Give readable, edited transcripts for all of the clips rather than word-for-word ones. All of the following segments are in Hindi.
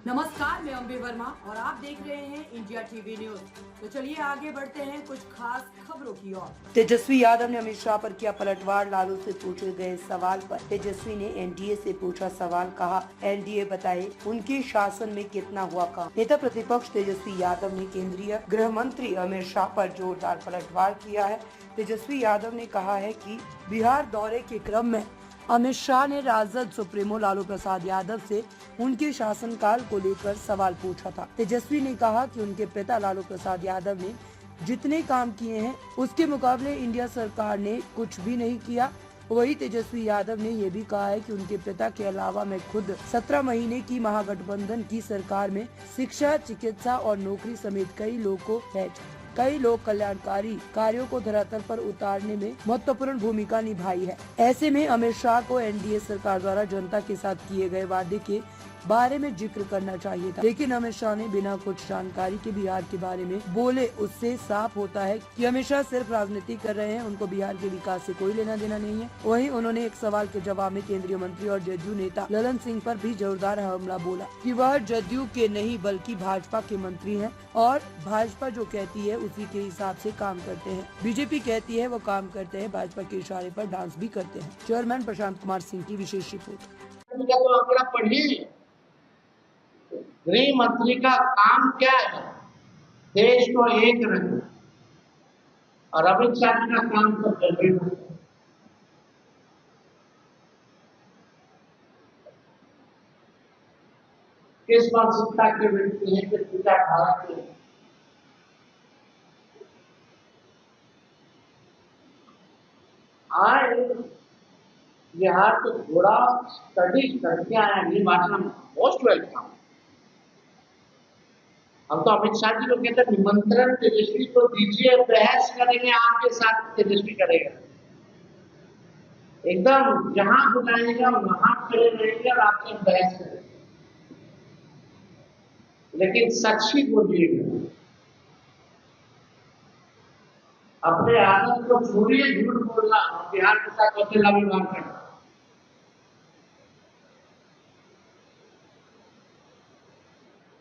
नमस्कार, मैं अम्बे वर्मा और आप देख रहे हैं इंडिया टीवी न्यूज। तो चलिए आगे बढ़ते हैं कुछ खास खबरों की ओर। तेजस्वी यादव ने अमित शाह पर किया पलटवार। लालू से पूछे गए सवाल पर तेजस्वी ने एनडीए से पूछा सवाल, कहा एनडीए बताए उनके शासन में कितना हुआ काम। नेता प्रतिपक्ष तेजस्वी यादव ने केंद्रीय गृह मंत्री अमित शाह पर जोरदार पलटवार किया है। तेजस्वी यादव ने कहा है कि बिहार दौरे के क्रम में अमित शाह ने राजद सुप्रीमो लालू प्रसाद यादव से उनके शासनकाल को लेकर सवाल पूछा था। तेजस्वी ने कहा कि उनके पिता लालू प्रसाद यादव ने जितने काम किए हैं उसके मुकाबले इंडिया सरकार ने कुछ भी नहीं किया। वही तेजस्वी यादव ने यह भी कहा है कि उनके पिता के अलावा मैं खुद 17 महीने की महागठबंधन की सरकार में शिक्षा, चिकित्सा और नौकरी समेत कई लोग कल्याणकारी कार्यों को धरातल पर उतारने में महत्वपूर्ण भूमिका निभाई है। ऐसे में अमित शाह को एनडीए सरकार द्वारा जनता के साथ किए गए वादे के बारे में जिक्र करना चाहिए था, लेकिन अमित शाह ने बिना कुछ जानकारी के बिहार के बारे में बोले। उससे साफ होता है कि अमित शाह सिर्फ राजनीति कर रहे हैं, उनको बिहार के विकास से कोई लेना देना नहीं है। वहीं उन्होंने एक सवाल के जवाब में केंद्रीय मंत्री और जदयू नेता ललन सिंह पर भी जोरदार हमला बोला कि वह जदयू के नहीं बल्कि भाजपा के मंत्री हैं और भाजपा जो कहती है उसी के हिसाब से काम करते हैं। बीजेपी कहती है वो काम करते हैं, भाजपा के इशारे पर डांस भी करते हैं। चेयरमैन प्रशांत कुमार सिंह की विशेष रिपोर्ट। गृह मंत्री का काम क्या है? देश को एक रखना। और अमित शाह जी का काम तो जरूरी है। किस मानसिकता के व्यक्ति है कि पूजा भारत में आए बिहार को थोड़ा स्टडी करके आए, ये बात मोस्ट वेलकम। हम तो अमित शाह जी को कहते हैं निमंत्रण तेजस्वी को दीजिए, बहस करेंगे आपके साथ, तेजस्वी करेगा। एकदम जहां बुलाएगा वहां खड़े रहेंगे और आपसे बहस करेंगे, लेकिन सच ही बोलिएगा। अपने आदत को छोड़िए झूठ बोलना, बिहार के साथ अकेला व्यवहार करना।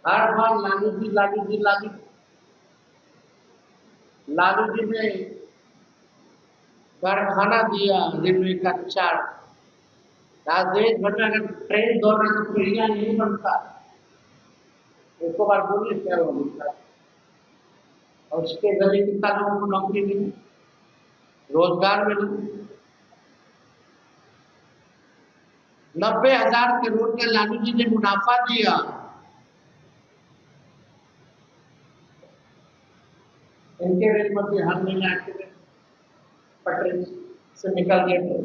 हर बार लालू जी ने कारखाना दिया, रेलवे का 4। देश भर में अगर ट्रेन दौड़ रहा तो पहिया नहीं बनता। एक बार बोलिए क्या होगा, और उसके जरिए कितना लोगों को नौकरी मिली, रोजगार मिला। 90,000 करोड़ का लालू जी ने मुनाफा दिया। इनके रेल मंत्री हर महीने पटरी से निकल गए थे,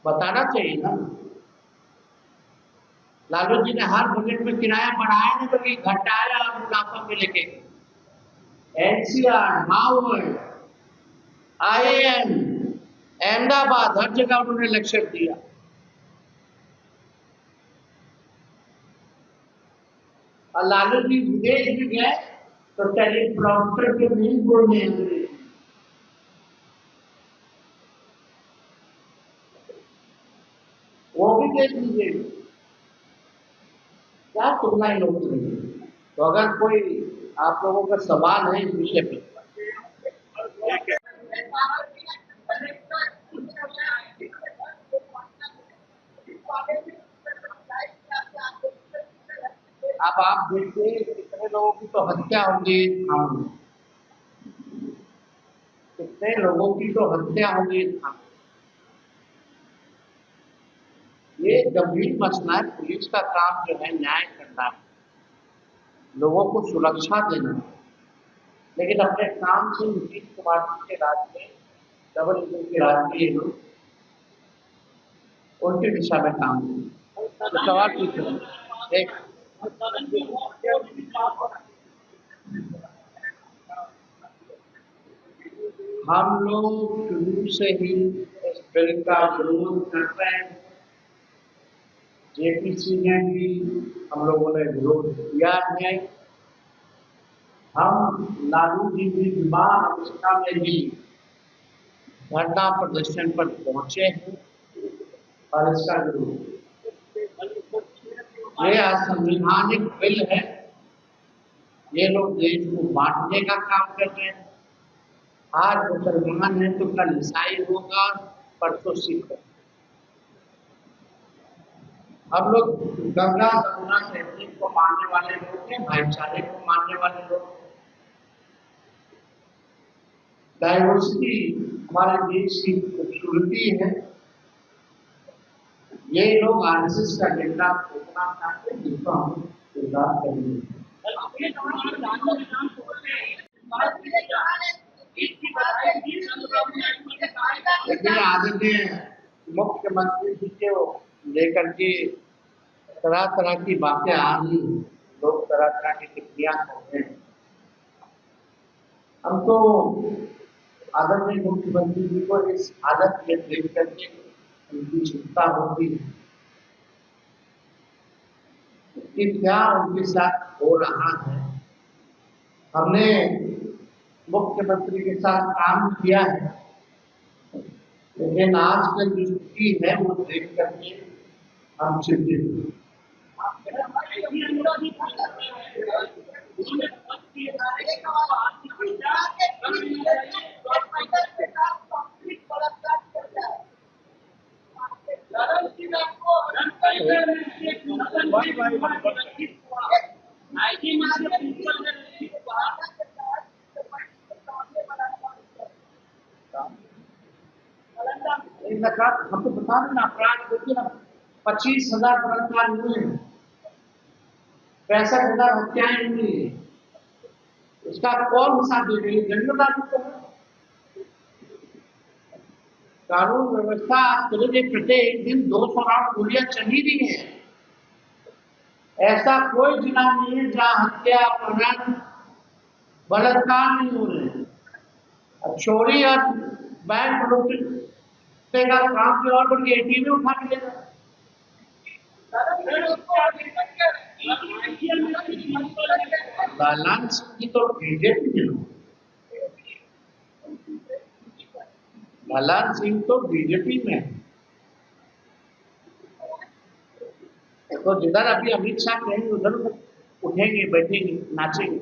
बताना चाहिए ना। लालू जी ने हर बजट में किराया बढ़ाया नहीं बल्कि घटाया मुनाफा में लेके। एनसीआर, हार्वर्ड, आईआईएम, अहमदाबाद, हर जगह उन्होंने लेक्चर दिया। और लालू जी विदेश भी गए तो टेलीप्रॉम्प्टर के नहीं बोलने अंग्रेजी, वो भी देख लीजिए क्या तुलना लोग रही। तो अगर कोई आप लोगों का सवाल है इस विषय पे, अब आप देखिए कितने लोगों की तो हत्या होगी, कितने लोगों की तो हत्या होगी। ये गंभीर मसला है। पुलिस का काम जो है न्याय करना, लोगों को सुरक्षा देना, लेकिन अपने काम से नीतीश कुमार के राज में, डबल इंजन के राज में ये लोग उनकी दिशा में काम करें। तो सवाल पूछो एक, हम लोग शुरू से ही इस बिल का विरोध कर रहे हैं। जेपीसी में भी हम लोगों ने विरोध किया है। हम लालू जी की बीमार अवस्था में भी धरना प्रदर्शन पर पहुंचे हैं और इसका विरोध। ये असंवैधानिक बिल है। ये लोग देश को बांटने का काम कर रहे हैं। आज मुसलमान है तो कल ईसाई होगा, परसों सिख होगा। हम लोग गंगा जमुना तहजीब को मानने वाले लोग हैं, भाईचारे को मानने वाले लोग। डाइवर्सिटी हमारे देश की खूबसूरती है। ये लोग आरएसएस का एजेंडा खोजना चाहते हैं, जिसको हम स्वीकार करेंगे। लेकिन आदरणीय मुख्यमंत्री जी के लेकर के तरह तरह की बातें आ रही, लोग तरह तरह की टिप्पणियां कर रहे हैं। हम तो आदरणीय मुख्यमंत्री जी को इस हालत में देख करके उनकी चिंता होती है कि क्या उनके साथ हो रहा है। हमने मुख्यमंत्री के साथ काम किया है, लेकिन आज की जो स्थिति है वो देख करके हम चिंतित हैं। हम तो बता रहे ना, अपराध देखिए ना, 25,000 बलात्कार हुए, 65,000 हत्याएं हुई। इसका कौन हिसाब दे रही है? जनता को कानून व्यवस्था प्रत्येक दिन 200 राउंड गोलियां चली रही है। ऐसा कोई जिला नहीं है जहां हत्या, अपहरण, बलात्कार नहीं हो रहे हैं। चोरी और बैंक लूटने का काम की और बढ़ के एटीएम उठा के ले रहा। बैलेंस की तो बीजेपी में, भलान सिंह तो बीजेपी में है। तो जिधर अभी अमित शाह कहेंगे उधर उठेंगे, बैठेंगे, नाचेंगे।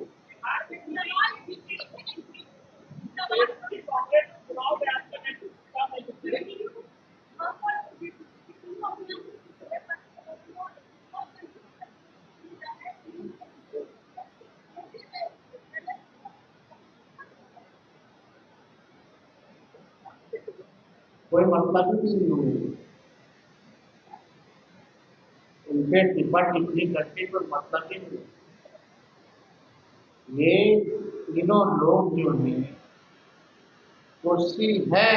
कोई मतलब ही नहीं होगी उनके टिप्पा टिप्पणी करके, कोई मतलब ही नहीं। ये तीनों लोग जो हैं, कुर्सी है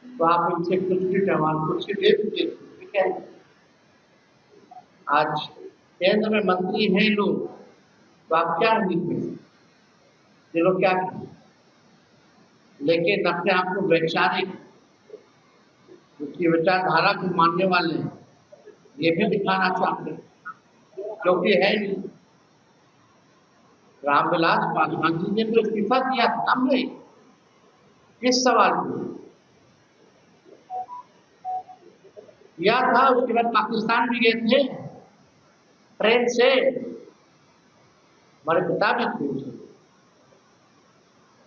तो आप इनसे कुछ भी जवाब कुर्सी दे दीजिए, ठीक है। आज केंद्र में मंत्री हैं लोग, तो आप क्या लिखें, ये लोग क्या करें? लेकिन अपने आप को वैचारिक, उसकी विचारधारा को मानने वाले ये भी दिखाना चाहते हैं, क्योंकि है नहीं। रामविलास पासवान जी ने तो इस्तीफा दिया था, हमने किस सवाल को किया था। उसके बाद पाकिस्तान भी गए थे ट्रेन से, हमारे पिता भी पूछे,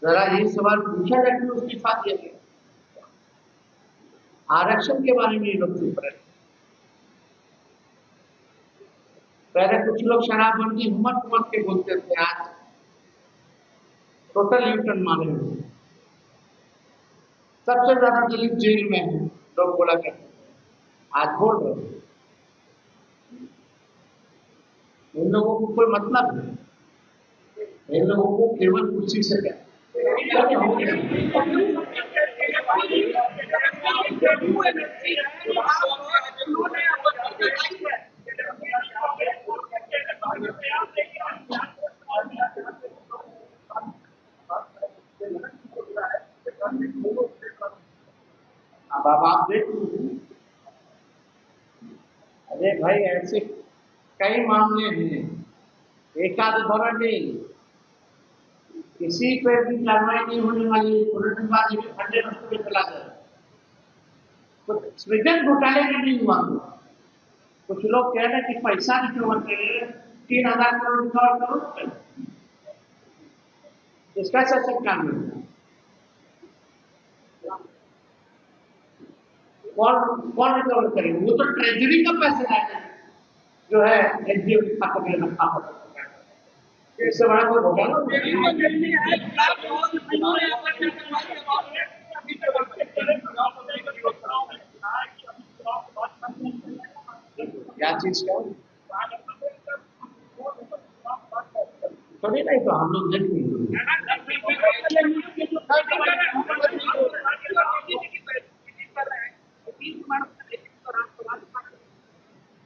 जरा ये सवाल पूछा जाए कि इस्तीफा दिया गया। आरक्षण के बारे में ये लोग चुप रहे। पहले कुछ लोग शराबबंदी हुमत के बोलते थे, आज टोटल यूटर्न मारे हुए। सबसे ज्यादा दलित जेल में है, लोग बोला करते, आज बोल रहे। इन लोगों को कोई मतलब नहीं, इन लोगों को केवल कुर्सी से क्या। अब आप देख लीजिए, अरे भाई ऐसे कई मामले हैं, एक आध धोरण नहीं, किसी पे भी कार्रवाई नहीं होने वाली, पुलिसवादी भी खंडे रस्ते में चला गया। तो सृजन घोटाले में नहीं हुआ, कुछ लोग कह रहे हैं कि पैसा रिकवर करे, 3,000 करोड़ रिकवर करो, इसका शासन कानून कौन रिकवर करेंगे? वो तो ट्रेजरी का पैसा है जो है एनजीओ के खाते में रखा होता है। इससे बड़ा कोई घोटाला क्या चीज का कभी नहीं, तो हम लोग देख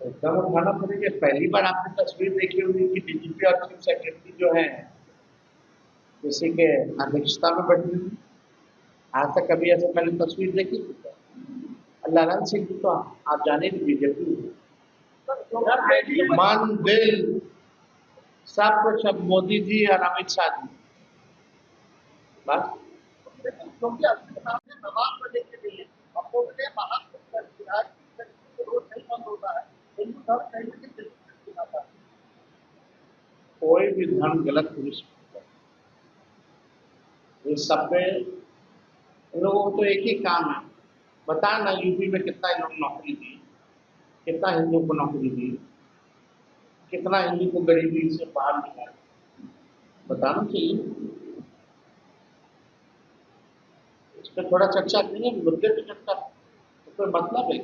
एकदम उठाना पड़ेगा। पहली बार आपने तस्वीर देखी होगी कि डीजीपी और चीफ सेक्रेटरी जो है किसी के अध्यक्षता में बैठी हुई। आज तक कभी ऐसे पहले तस्वीर देखी थी? ललन सिंह तो आप जाने बीजेपी मन दिल सब कुछ अब मोदी जी और अमित शाह जी बस। कोई भी धर्म गलत नहीं सकता। ये सब पे इन लोगों को तो एक ही काम है, बता ना यूपी में कितना लोग नौकरी दी, कितना हिंदू को नौकरी दी, कितना हिंदू को गरीबी से बाहर निकाला, बताना चाहिए। इस पर थोड़ा चर्चा करेंगे, मुद्दे पे चर्चा तो कोई मतलब है।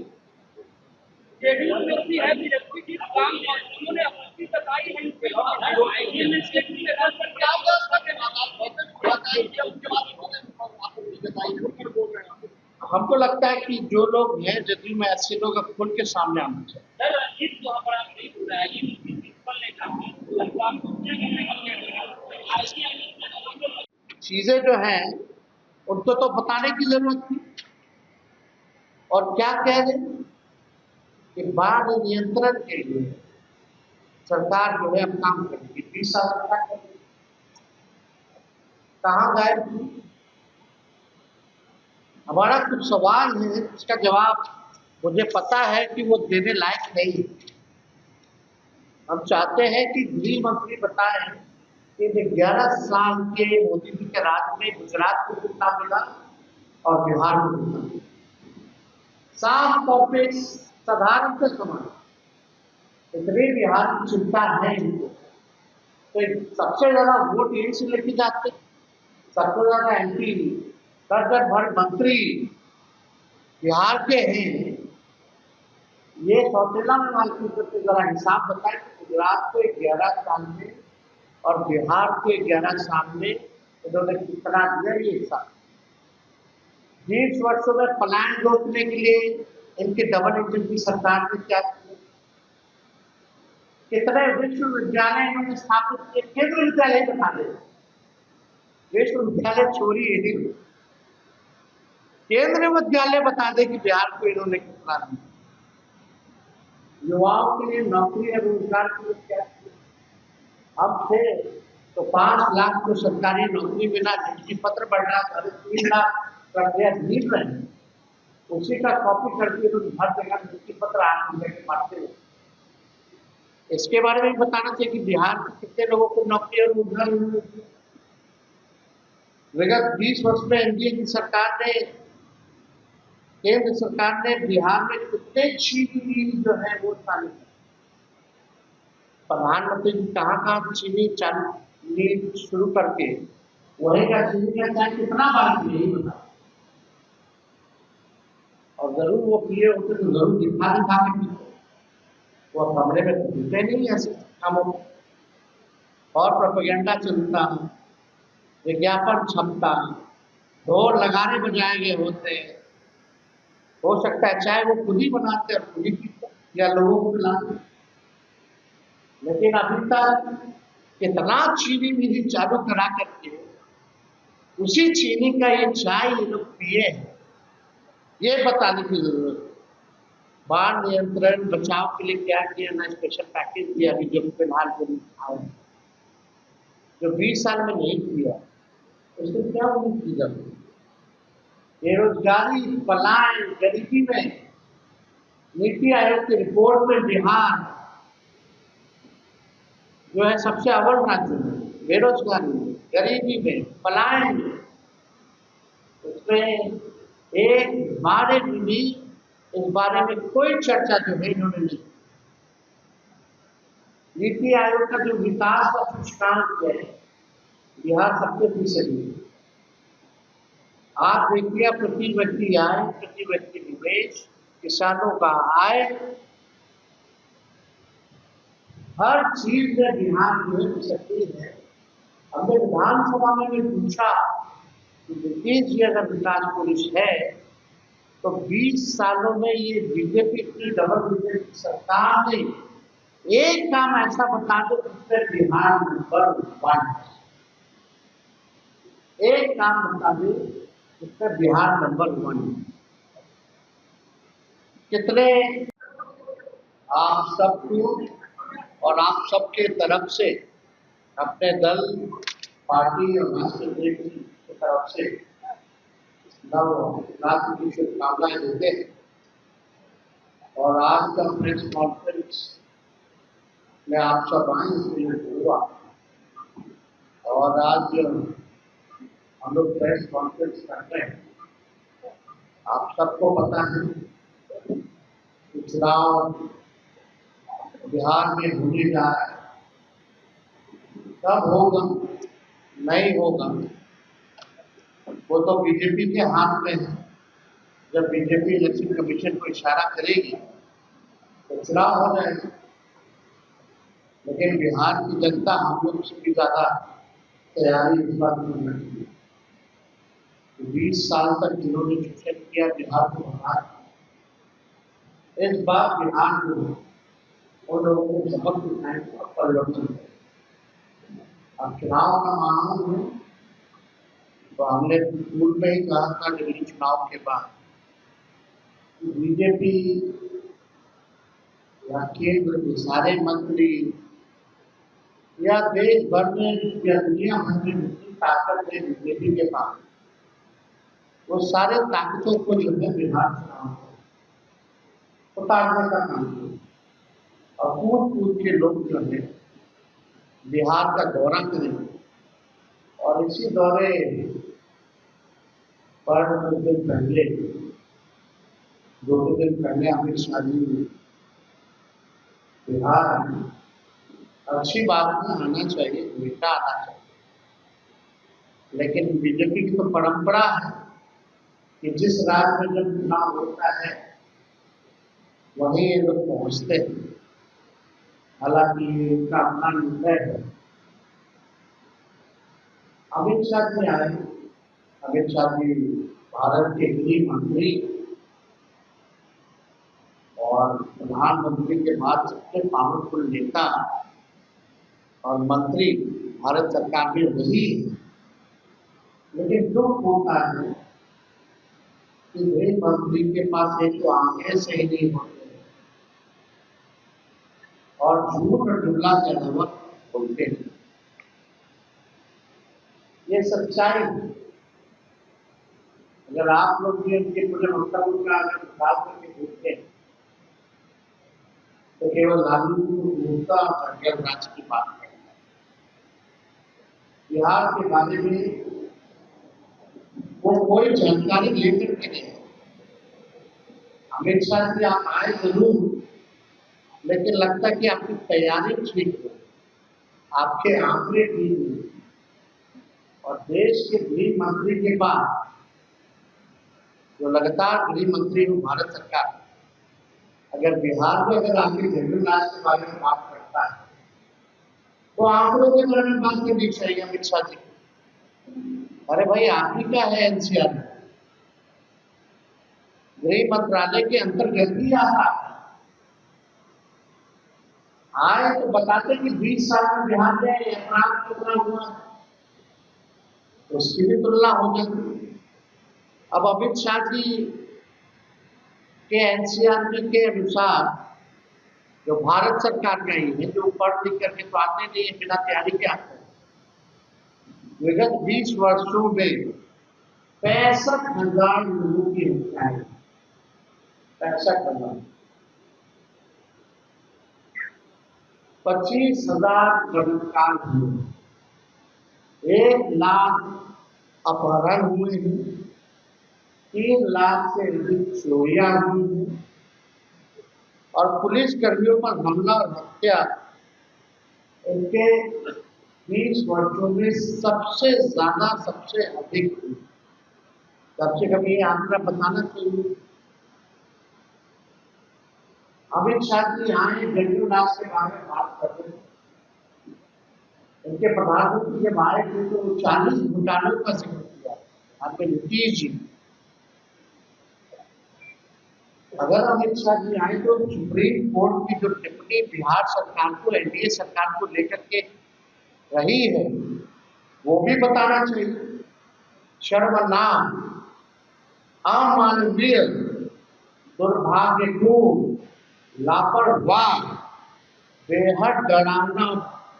हमको लगता है कि जो लोग हैं जदयू में ऐसे लोग अब खुल के सामने आना चाहिए। चीजें जो हैं उनको तो बताने की जरूरत थी। और क्या कह रहे कि बाढ़ नियंत्रण के लिए सरकार जो है अब काम करेगी, 20 साल क्या करेगी, कहाँ गायब? हमारा कुछ सवाल है, इसका जवाब मुझे पता है कि वो देने लायक नहीं। हम चाहते हैं कि गृह मंत्री बताएं कि 11 साल के मोदी जी के राज में गुजरात को कितना मिला और बिहार को कितना मिला। साफ तौर पे साधारण से समान इतनी बिहार की चिंता है इनको, तो सबसे ज्यादा वोट यही से लेके जाते, सबसे ज्यादा एमपी दर्जन भर मंत्री बिहार के हैं। ये सौतेला में मालूम करते जरा हिसाब बताएं कि गुजरात को 11 साल में और बिहार को 11 साल में इन्होंने कितना दिया, ये हिसाब। 20 वर्षों में पलायन रोकने के लिए इनके डबल इंजन की सरकार ने क्या किया, कितने विश्वविद्यालय इन्होंने स्थापित किए। केंद्र विद्यालय बता दे, विश्वविद्यालय छोड़ी यही, केंद्रीय विद्यालय बता दे कि बिहार को इन्होंने कितना दिया। युवाओं के लिए नौकरी और रोजगार के लिए क्या किया। अब थे तो 5 लाख को सरकारी नौकरी बिना नियुक्ति पत्र बढ़ रहा था, 3 लाख प्रक्रिया ढील रहे हैं, उसी का कॉपी करके तो हर जगह नियुक्ति पत्र आने बांटते हैं। इसके बारे में बताना चाहिए कि बिहार में कितने लोगों को नौकरी और रोजगार मिला। विगत 20 वर्ष में एनडीए की सरकार ने, केंद्र सरकार ने बिहार में कितने चीनी जो है वो चालू की। प्रधानमंत्री जी कहाँ चीनी चालू शुरू करके वही का चीनी का चाय कितना बार पिए यही बता। और जरूर वो पिए होते तो जरूर दिखा के पीते, वो कमरे में तो पीते नहीं ऐसे कामों। और प्रोपेगेंडा चलता, विज्ञापन क्षमता, ढोल लगाने बजाए गए होते। हो सकता है चाहे वो खुद ही बनाते और खुद ही पीते या लोगों को पिलाते, लेकिन अभी तक कितना चीनी मिली चालू करा करके उसी चीनी का ये चाय ये लोग पिए हैं, ये बताने की जरूरत है। बाढ़ नियंत्रण बचाव के लिए क्या किया ना, स्पेशल पैकेज दिया अभी जो फिलहाल जो 20 साल में नहीं किया, उससे क्या उम्मीद की जाती। बेरोजगारी, पलायन, गरीबी में नीति आयोग की रिपोर्ट में बिहार जो है सबसे अव्वल राज्य में, बेरोजगारी में, गरीबी में, पलायन में, उसमें एक बार भी इस बारे में कोई चर्चा जो है इन्होंने नहीं। नीति आयोग का जो विकास का सूचकांक है, बिहार सबसे पीछे है। आप देखिए, प्रति व्यक्ति आय, प्रति व्यक्ति निवेश, किसानों का आय, हर चीज में बिहार जो है पिछड़ी है। हमने विधानसभा में भी पूछा कि नीतीश जी अगर विकास पुरुष है तो 20 सालों में ये बीजेपी की डबल इंजन की सरकार ने एक काम ऐसा बता दो जिसमें बिहार नंबर 1, एक काम बता दो जिसमें बिहार नंबर 1। कितने आप सबको और आप सबके तरफ से, अपने दल, पार्टी और राष्ट्रीय की तरफ से नवरात्र की शुभकामनाएं देते हैं। और आज का प्रेस कॉन्फ्रेंस में आप सब आए इसलिए हुआ, और आज हम लोग प्रेस कॉन्फ्रेंस करते हैं। आप सबको पता है कि चुनाव बिहार में होने जा रहा है। कब होगा, नहीं होगा, वो तो बीजेपी के हाथ में है। जब बीजेपी इलेक्शन कमीशन को इशारा करेगी तो चुनाव हो जाएगा। लेकिन बिहार की जनता हम लोग से भी ज्यादा तैयारी इस बात में रखती है। 20 साल तक जिन्होंने शोषण किया बिहार को हरा, इस बार बिहार को उन लोगों को सबक दिखाने का परिवर्तन है। अब चुनाव का माहौल है तो हमने पूर्व में ही कहा था दिल्ली चुनाव के बाद बीजेपी या केंद्र के सारे मंत्री या देश भर में या दुनिया भर में जितनी ताकत है बीजेपी के पास, वो सारे ताकतों को जो है बिहार चुनाव उतारने का काम किया। और कूद के लोग जो है बिहार का दौरा करेंगे। और इसी दौरे पर कुछ दिन पहले, 2 दिन पहले अमित शाह जी बिहार आए। अच्छी बात है, आना चाहिए, हमेशा आना चाहिए। लेकिन बीजेपी की तो परंपरा है कि जिस राज्य में जब चुनाव होता है वहीं ये लोग पहुंचते हैं। हालांकि इनका अपना निर्णय है। अमित शाह जी आए। अमित शाह जी भारत के गृह मंत्री और प्रधानमंत्री के बाद सबसे पावरफुल नेता और मंत्री भारत सरकार में वही है। लेकिन दुख होता है कि गृह मंत्री के पास एक तो आंखें सही नहीं होते और झूठ और जुमला के अलावा बोलते हैं। ये सच्चाई है। अगर आप लोग भी उनके पूरे वक्तव्य का अगर निकाल करके देखते हैं तो केवल लालू गुप्ता और राज की बात है। बिहार के बारे में वो कोई जानकारी लेकर के नहीं। अमित शाह जी आप आए जरूर, लेकिन लगता है कि आपकी तैयारी ठीक है, आपके आंकड़े ठीक है। और देश के गृह मंत्री के बाद जो लगातार गृह मंत्री हो भारत सरकार, अगर बिहार में अगर आके जनरल राज के बारे में बात करता है तो आंकड़ों के बारे में बात करनी चाहिए अमित शाह जी। अरे भाई, आप ही क्या है एनसीआर में, गृह मंत्रालय के अंतर्गत ही आता है। आए तो बताते कि 20 साल में बिहार में अपराध कितना हुआ, उसकी भी तुलना हो जाती। अब अमित शाह जी के एनसीआर के अनुसार जो भारत सरकार का ही है, जो पढ़ लिख करके तो आते नहीं है, बिना तैयारी के आते हैं। विगत 20 वर्षों में 65,000 लोगों की हत्याएं, 65,000। 25,000 बलात्कार हुए, 1 लाख अपहरण हुए हैं, 3 लाख से अधिक चोरियां हुई हैं और पुलिस कर्मियों पर हमला और हत्या इनके 20 वर्षों में सबसे ज्यादा, सबसे अधिक हुई। सबसे कम ये आंकड़ा बताना चाहिए। अमित शाह जी यहाँ जनरल राज के बारे में बात कर रहे हैं। इनके प्रधानमंत्री जब आए थे तो 40 घोटालों का जिक्र किया आपके नीतीश जी। अगर अमित शाह जी आए तो सुप्रीम कोर्ट की जो टिप्पणी बिहार सरकार को, एनडीए सरकार को लेकर के रही है, वो भी बताना चाहिए। शर्मनाक, अमानवीय, दुर्भाग्यपूर्ण, लापरवाह, बेहद डरावना,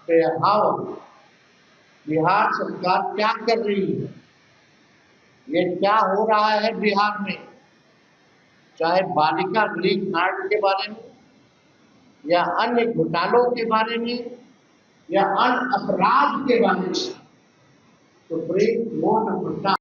बेहाव बिहार सरकार क्या कर रही है। ये क्या हो रहा है बिहार में, चाहे बालिका गृह कांड के बारे में या अन्य घोटालों के बारे में या अन्य अपराध के बारे में, सुप्रीम कोर्ट